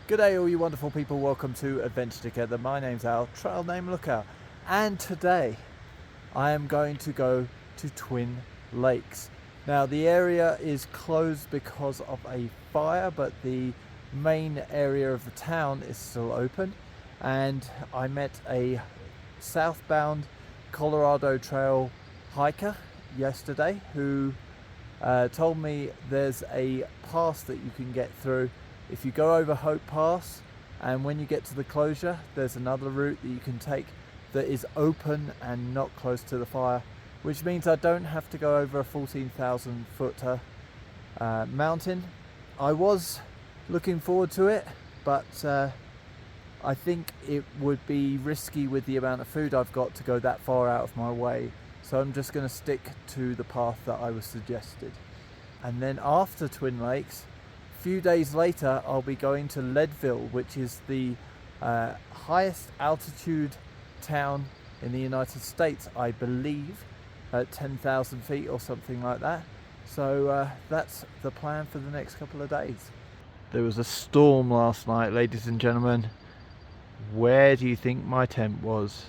G'day all you wonderful people, welcome to Adventure Together. My name's Al, Trail Name Lookout, and today I am going to go to Twin Lakes. Now the area is closed because of a fire, but the main area of the town is still open, and I met a southbound Colorado Trail hiker yesterday who told me there's a pass that you can get through if you go over Hope Pass, and when you get to the closure there's another route that you can take that is open and not close to the fire, which means I don't have to go over a 14,000 footer mountain. I was looking forward to it, but I think it would be risky with the amount of food I've got to go that far out of my way, so I'm just going to stick to the path that I was suggested. And then after Twin Lakes, a few days later, I'll be going to Leadville, which is the highest altitude town in the United States, I believe, at 10,000 feet or something like that. So that's the plan for the next couple of days. There was a storm last night, ladies and gentlemen. Where do you think my tent was?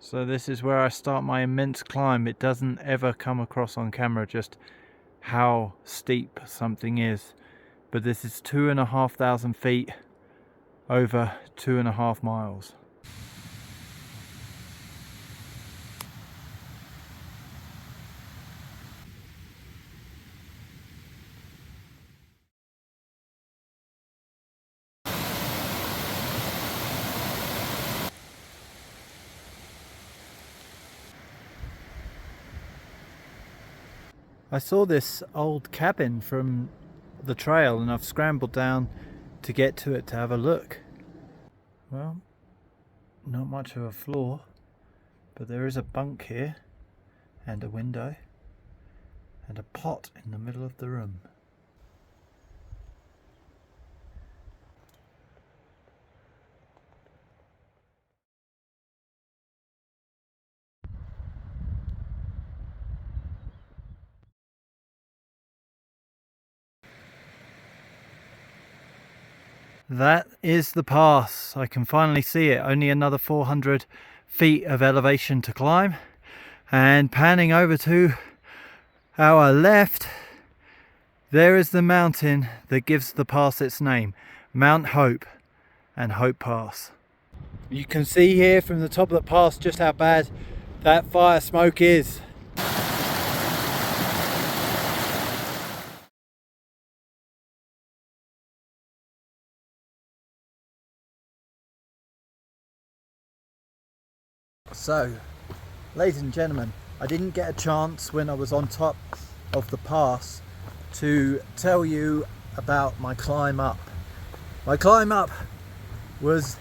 So this is where I start my immense climb. It doesn't ever come across on camera just how steep something is. But this is 2,500 feet over 2.5 miles. I saw this old cabin from the trail and I've scrambled down to get to it to have a look. Well, not much of a floor, but there is a bunk here and a window and a pot in the middle of the room. That is the pass. I can finally see it. Only another 400 feet of elevation to climb. And panning over to our left, there is the mountain that gives the pass its name, Mount Hope and Hope Pass. You can see here from the top of the pass just how bad that fire smoke is. So, ladies and gentlemen, I didn't get a chance when I was on top of the pass to tell you about my climb up. My climb up was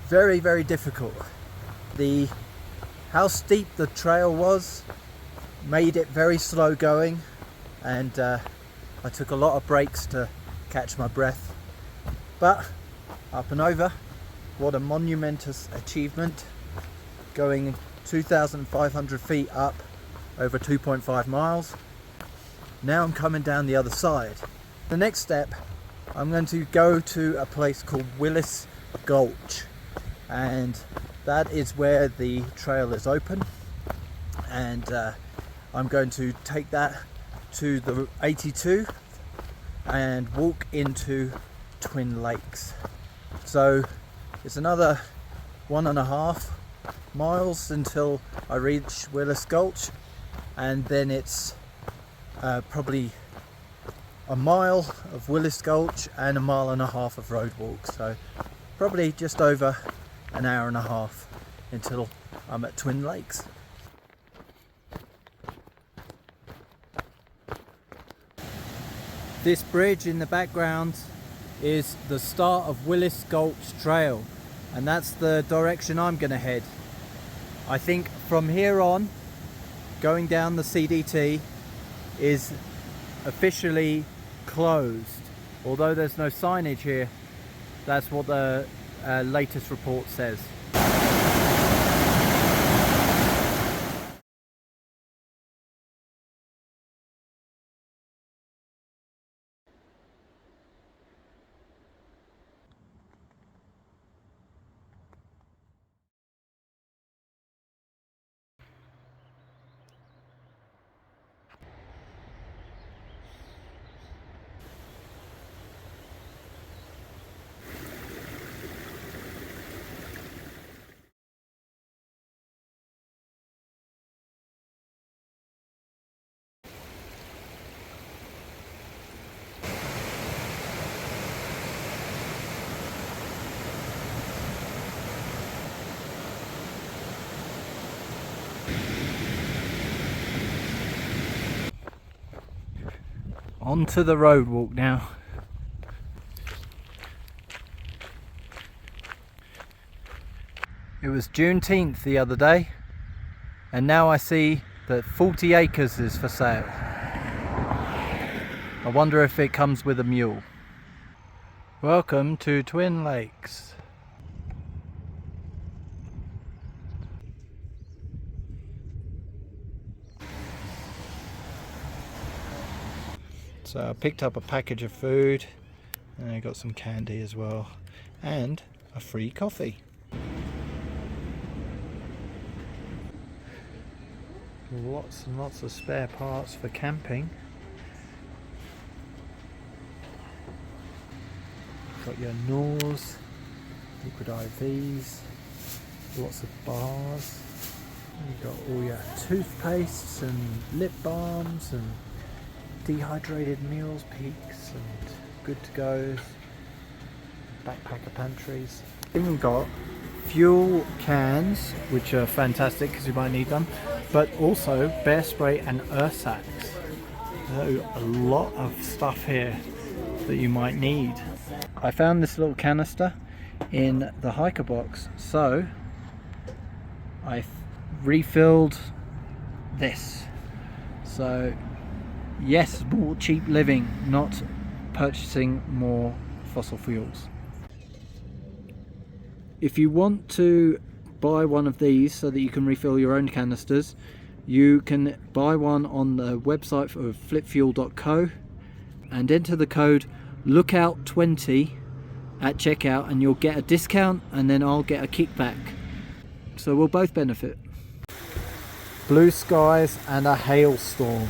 very, very difficult. How steep the trail was made it very slow going, and I took a lot of breaks to catch my breath. But up and over, what a monumentous achievement. Going 2,500 feet up over 2.5 miles. Now I'm coming down the other side. The next step, I'm going to go to a place called Willis Gulch, and that is where the trail is open, and I'm going to take that to the 82 and walk into Twin Lakes. So it's another 1.5 miles until I reach Willis Gulch, and then it's probably a mile of Willis Gulch and 1.5 miles of road walk, so probably just over an hour and a half until I'm at Twin Lakes. This bridge in the background is the start of Willis Gulch Trail, and that's the direction I'm going to head. I think from here on, going down the CDT is officially closed. Although there's no signage here, that's what the latest report says. Onto the road walk now. It was Juneteenth the other day, and now I see that 40 acres is for sale. I wonder if it comes with a mule. Welcome to Twin Lakes. So I picked up a package of food, and I got some candy as well, and a free coffee. Lots and lots of spare parts for camping. Got your Nors, liquid IVs, lots of bars. You've got all your toothpastes and lip balms and dehydrated meals, peaks and good to goes, backpacker pantries. Even got fuel cans, which are fantastic because you might need them, but also bear spray and Ursax. So a lot of stuff here that you might need. I found this little canister in the hiker box, so I refilled this. So yes, more cheap living, not purchasing more fossil fuels. If you want to buy one of these so that you can refill your own canisters, you can buy one on the website of flipfuel.co and enter the code lookout20 at checkout, and you'll get a discount, and then I'll get a kickback, so we'll both benefit. Blue skies and a hailstorm.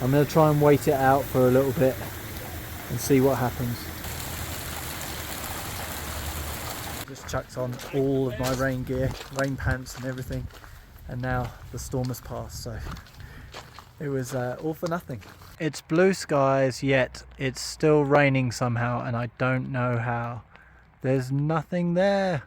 I'm going to try and wait it out for a little bit and see what happens. Just chucked on all of my rain gear, rain pants and everything, and now the storm has passed, so it was all for nothing. It's blue skies, yet it's still raining somehow, and I don't know how. There's nothing there.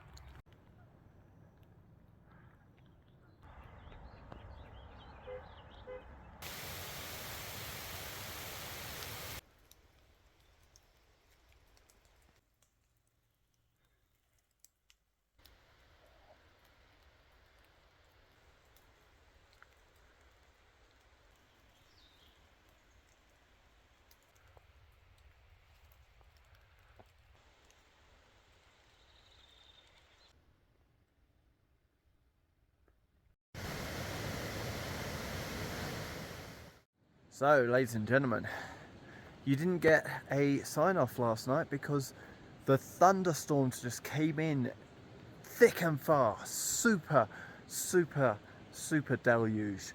So, ladies and gentlemen, you didn't get a sign-off last night because the thunderstorms just came in thick and fast. Super deluge.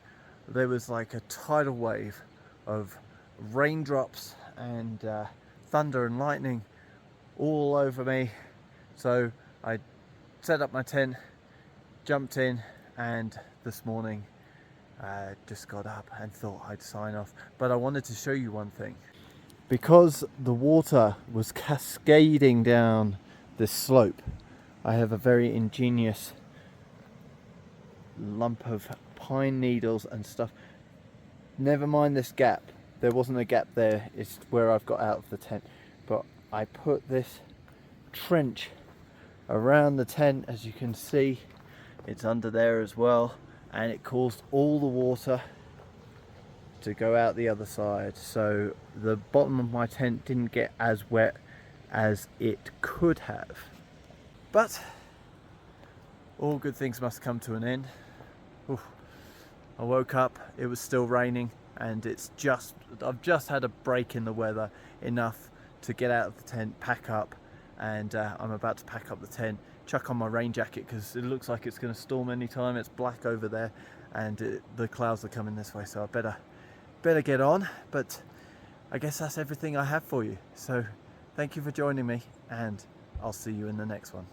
There was like a tidal wave of raindrops and thunder and lightning all over me. So I set up my tent, jumped in, and this morning just got up and thought I'd sign off. But I wanted to show you one thing. Because the water was cascading down this slope, I have a very ingenious lump of pine needles and stuff. Never mind this gap, there wasn't a gap there, it's where I've got out of the tent, but I put this trench around the tent. As you can see, it's under there as well, and it caused all the water to go out the other side, so the bottom of my tent didn't get as wet as it could have. But all good things must come to an end. Oof. I woke up, it was still raining, and I've just had a break in the weather, enough to get out of the tent, pack up, and I'm about to pack up the tent, chuck on my rain jacket because it looks like it's going to storm any time. It's black over there, and the clouds are coming this way, so I better get on. But I guess that's everything I have for you. So thank you for joining me, and I'll see you in the next one.